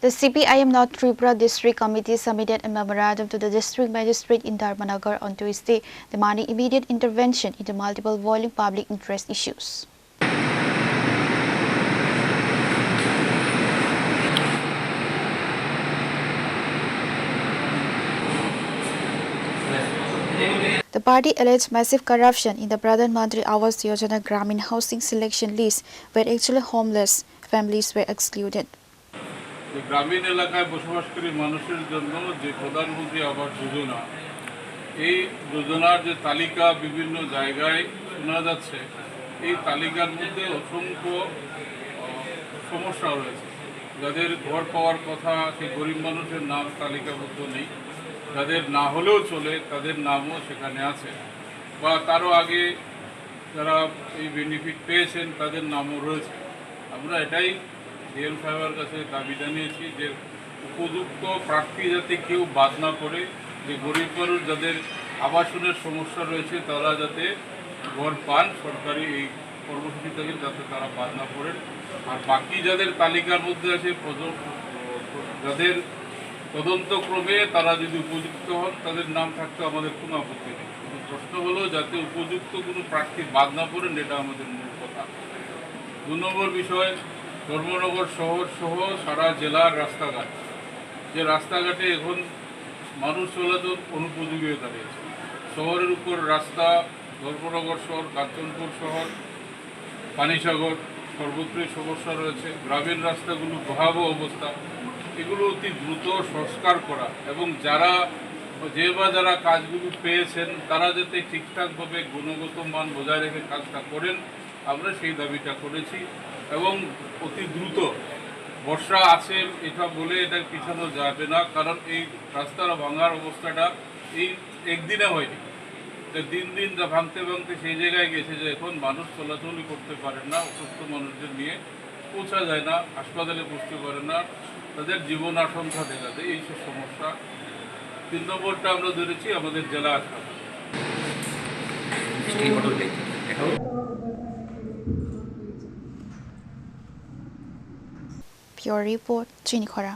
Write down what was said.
The CPIM North Tripura District Committee submitted a memorandum to the District Magistrate in Dharmanagar on Tuesday demanding immediate intervention into multiple volume public interest issues. The party alleged massive corruption in the Pradhan Mantri Awas Yojana Gramin housing selection list, where actually homeless families were excluded. গ্রামীণ এলাকায় বসবাসকারী মানুষের জন্য যে প্রধানমন্ত্রী আবাস যোজনা এই যোজনার যে তালিকা বিভিন্ন জায়গায় শোনা যাচ্ছে এই তালিকার মধ্যে অসংখ্য সমস্যা রয়েছে। যাদের ঘর পাওয়ার কথা সেই গরিব মানুষের নাম তালিকাবদ্ধ নেই, যাদের না হলেও চলে তাদের নামও সেখানে আছে, বা তারও আগে যারা এই বেনিফিট পেয়েছেন তাদের নামও রয়েছে। আমরা এটাই ডিএম সাহেবের কাছে দাবি জানিয়েছি যে উপযুক্ত প্রার্থী যাতে কেউ বাদ না পড়ে, যে গরিব মানুষ যাদের আবাসনের সমস্যা রয়েছে তারা যাতে ঘর পান, সরকারি এই কর্মসূচি থেকে যাতে তারা বাদ না পড়েন। আর বাকি যাদের তালিকার মধ্যে আছে যাদের তদন্তক্রমে তারা যদি উপযুক্ত হন তাদের নাম থাকতে আমাদের কোনো আপত্তি নেই, কিন্তু প্রশ্ন হলো যাতে উপযুক্ত কোনো প্রার্থী বাদ না পড়েন, এটা আমাদের মূল কথা। 2 নম্বর বিষয়, ধর্মনগর শহর সহ সারা জেলার রাস্তাঘাট, যে রাস্তাঘাটে এখন মানুষ চলাচল অনুপযোগী হয়ে দাঁড়িয়েছে। শহরের উপর রাস্তা, ধর্মনগর শহর, কাঞ্চনপুর শহর, পানিসাগর সর্বত্রই সমস্যা রয়েছে। গ্রামের রাস্তাগুলো ভয়াবহ অবস্থা, এগুলো অতি দ্রুত সংস্কার করা এবং যারা কাজগুলো পেয়েছেন তারা যাতে ঠিকঠাকভাবে গুণগত মান বজায় রেখে কাজটা করেন, আমরা সেই দাবিটা করেছি। এবং অতি দ্রুত, বর্ষা আছে এটা বলে এটা পিছানো যাবে না, কারণ এই রাস্তার ভাঙার অবস্থাটা এই একদিনে হয়নি, দিন দিন যা ভাঙতে ভাঙতে সেই জায়গায় গেছে যে এখন মানুষ চলাচলই করতে পারে না, অসুস্থ মানুষদের নিয়ে পৌঁছা যায় না, হাসপাতালে পৌঁছতে পারে না, তাদের জীবন আশঙ্কা দেখা দেয়, এইসব সমস্যা। 3 নম্বরটা আমরা ধরেছি আমাদের জেলা হাসপাতাল। Pure Report, Chinikhara.